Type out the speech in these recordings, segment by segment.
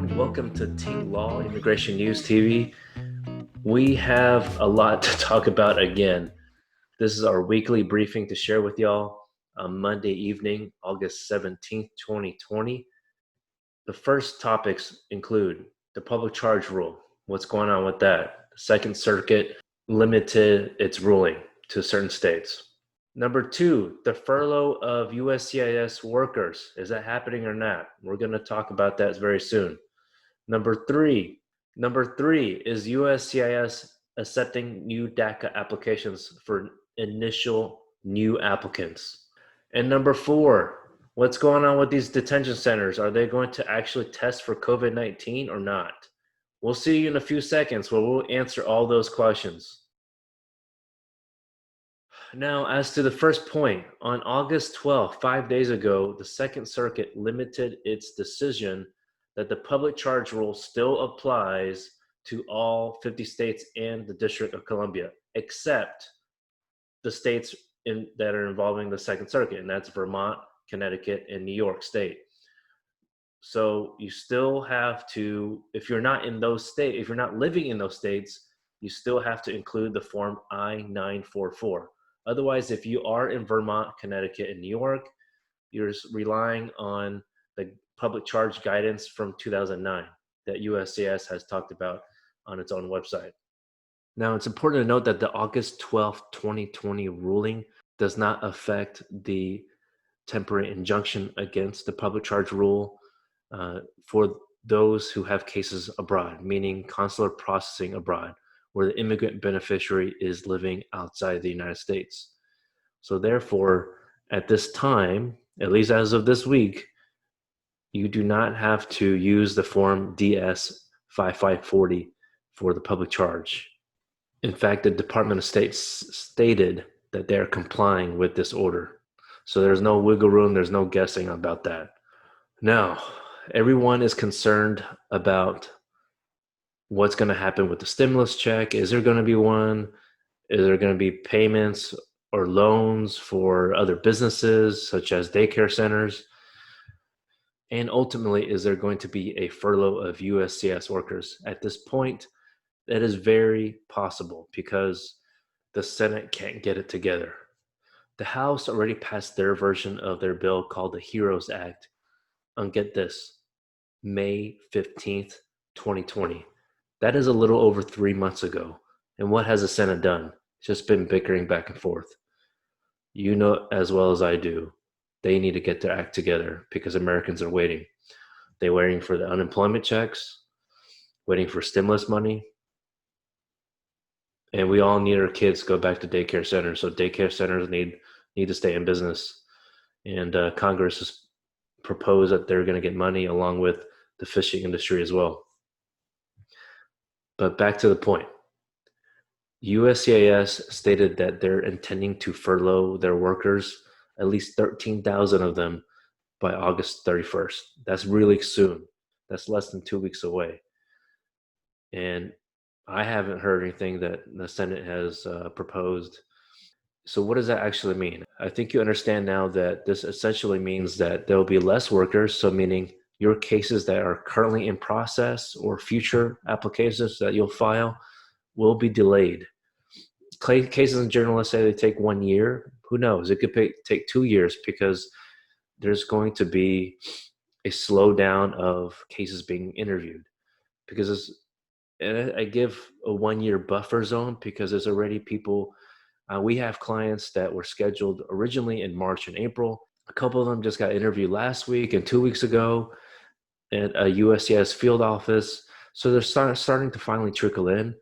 everyone. Welcome to Ting Law Immigration News TV. We have a lot to talk about again. This is our weekly briefing to share with y'all on Monday evening, August 17th, 2020. The first topics include the public charge rule. What's going on with that? The Second Circuit limited its ruling to certain states. Number two, the furlough of USCIS workers. Is that happening or not? We're going to talk about that very soon. Number three, is USCIS accepting new DACA applications for initial new applicants? And number four, what's going on with these detention centers? Are they going to actually test for COVID-19 or not? We'll see you in a few seconds where we'll answer all those questions. Now, as to the first point, on August 12th, 5 days ago, the Second Circuit limited its decision that the public charge rule still applies to all 50 states and the District of Columbia, except the states that are involving the Second Circuit, and that's Vermont, Connecticut, and New York State. So you still have to, if you're not in those states, if you're not living in those states, you still have to include the form I-944. Otherwise, if you are in Vermont, Connecticut, and New York, you're relying on the public charge guidance from 2009 that USCIS has talked about on its own website. Now, it's important to note that the August 12th, 2020 ruling does not affect the temporary injunction against the public charge rule for those who have cases abroad, meaning consular processing abroad, where the immigrant beneficiary is living outside the United States. So therefore, at this time, at least as of this week, you do not have to use the form DS 5540 for the public charge. In fact, the Department of State stated that they're complying with this order. So there's no wiggle room, there's no guessing about that. Now, everyone is concerned about what's going to happen with the stimulus check. Is there going to be one? Is there going to be payments or loans for other businesses such as daycare centers? And ultimately, is there going to be a furlough of USCIS workers? At this point, that is very possible because the Senate can't get it together. The House already passed their version of their bill called the HEROES Act on, get this, May 15th, 2020. That is a little over 3 months ago. And what has the Senate done? It's just been bickering back and forth. You know as well as I do, they need to get their act together because Americans are waiting. They're waiting for the unemployment checks, waiting for stimulus money. And we all need our kids to go back to daycare centers. So daycare centers need to stay in business. And Congress has proposed that they're going to get money along with the fishing industry as well. But back to the point. USCIS stated that they're intending to furlough their workers, at least 13,000 of them, by August 31st. That's really soon. That's less than 2 weeks away. And I haven't heard anything that the Senate has proposed. So what does that actually mean? I think you understand now that this essentially means that there will be less workers, so meaning your cases that are currently in process or future applications that you'll file will be delayed. Cases in general, let's say they take 1 year. Who knows? It could take 2 years because there's going to be a slowdown of cases being interviewed. Because I give a 1 year buffer zone because there's already people. We have clients that were scheduled originally in March and April. A couple of them just got interviewed last week and 2 weeks ago at a USCIS field office. So they're starting to finally trickle in.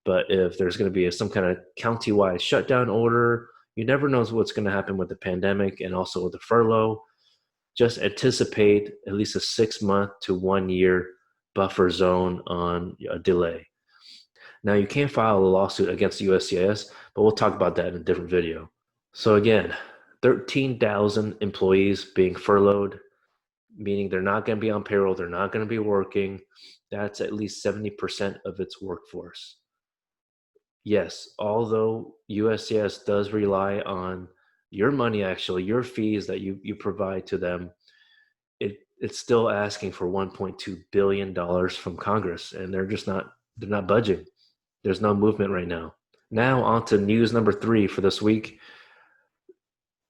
But if there's going to be some kind of county-wide shutdown order, you never know what's going to happen with the pandemic and also with the furlough. Just anticipate at least a 6 month to 1 year buffer zone on a delay. Now, you can't file a lawsuit against USCIS, but we'll talk about that in a different video. So again, 13,000 employees being furloughed, meaning they're not going to be on payroll, they're not going to be working. That's at least 70% of its workforce. Yes, although USCIS does rely on your money, actually, your fees that you provide to them, it's still asking for $1.2 billion from Congress, and they're not budging. There's no movement right now. Now on to news number 3 for this week.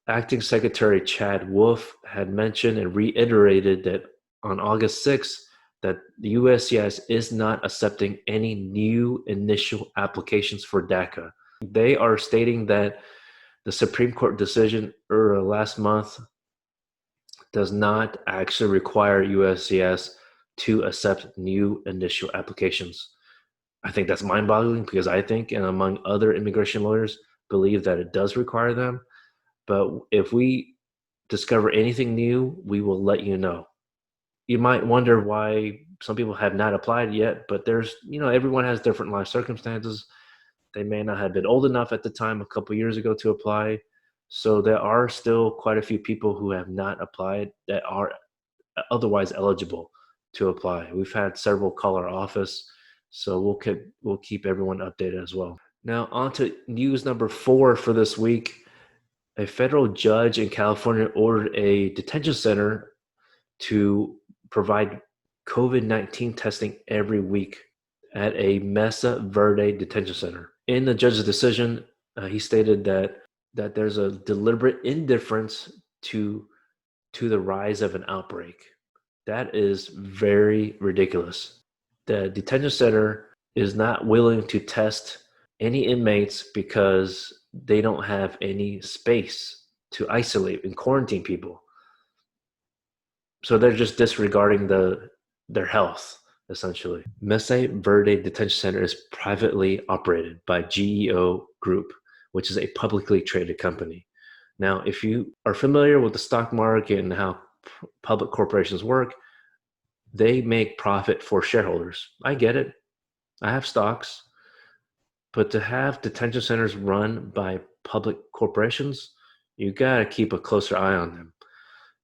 Acting Secretary Chad Wolf had mentioned and reiterated that on August 6th that the USCIS is not accepting any new initial applications for DACA. They are stating that the Supreme Court decision last month does not actually require USCIS to accept new initial applications. I think that's mind-boggling because I think, and among other immigration lawyers, believe that it does require them. But if we discover anything new, we will let you know. You might wonder why some people have not applied yet, but there's, everyone has different life circumstances. They may not have been old enough at the time a couple years ago to apply. So there are still quite a few people who have not applied that are otherwise eligible to apply. We've had several call our office, so we'll keep everyone updated as well. Now on to news number 4 for this week. A federal judge in California ordered a detention center to provide COVID-19 testing every week at a Mesa Verde detention center. In the judge's decision, he stated that there's a deliberate indifference to the rise of an outbreak. That is very ridiculous. The detention center is not willing to test any inmates because they don't have any space to isolate and quarantine people. So they're just disregarding their health, essentially. Mesa Verde Detention Center is privately operated by GEO Group, which is a publicly traded company. Now, if you are familiar with the stock market and how public corporations work, they make profit for shareholders. I get it. I have stocks. But to have detention centers run by public corporations, you got to keep a closer eye on them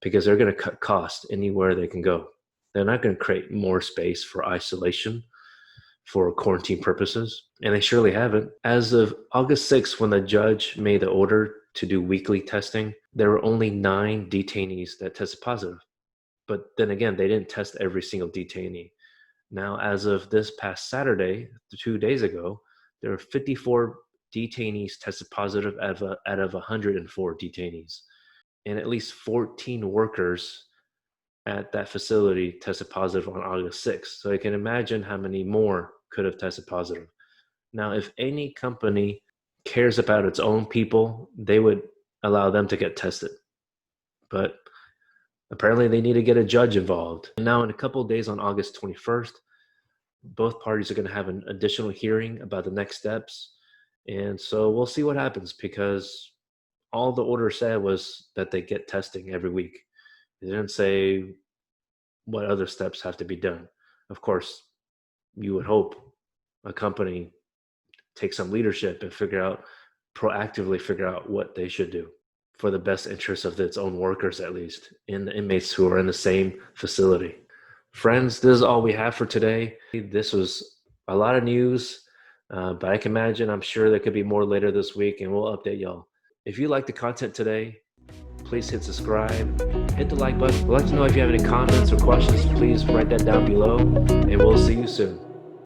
because they're going to cut costs anywhere they can go. They're not going to create more space for isolation for quarantine purposes, and they surely haven't. As of August 6th, when the judge made the order to do weekly testing, there were only 9 detainees that tested positive. But then again, they didn't test every single detainee. Now, as of this past Saturday, 2 days ago, there were 54 detainees tested positive out of 104 detainees. And at least 14 workers at that facility tested positive on August 6th. So you can imagine how many more could have tested positive. Now, if any company cares about its own people, they would allow them to get tested. But apparently they need to get a judge involved. And now in a couple of days on August 21st, both parties are going to have an additional hearing about the next steps. And so we'll see what happens because all the order said was that they get testing every week. It didn't say what other steps have to be done. Of course, you would hope a company takes some leadership and proactively figure out what they should do for the best interest of its own workers, at least, and the inmates who are in the same facility. Friends, this is all we have for today. This was a lot of news, but I can imagine, I'm sure there could be more later this week, and we'll update y'all. If you like the content today, please hit subscribe, hit the like button. We'd like to know if you have any comments or questions. Please write that down below, and we'll see you soon.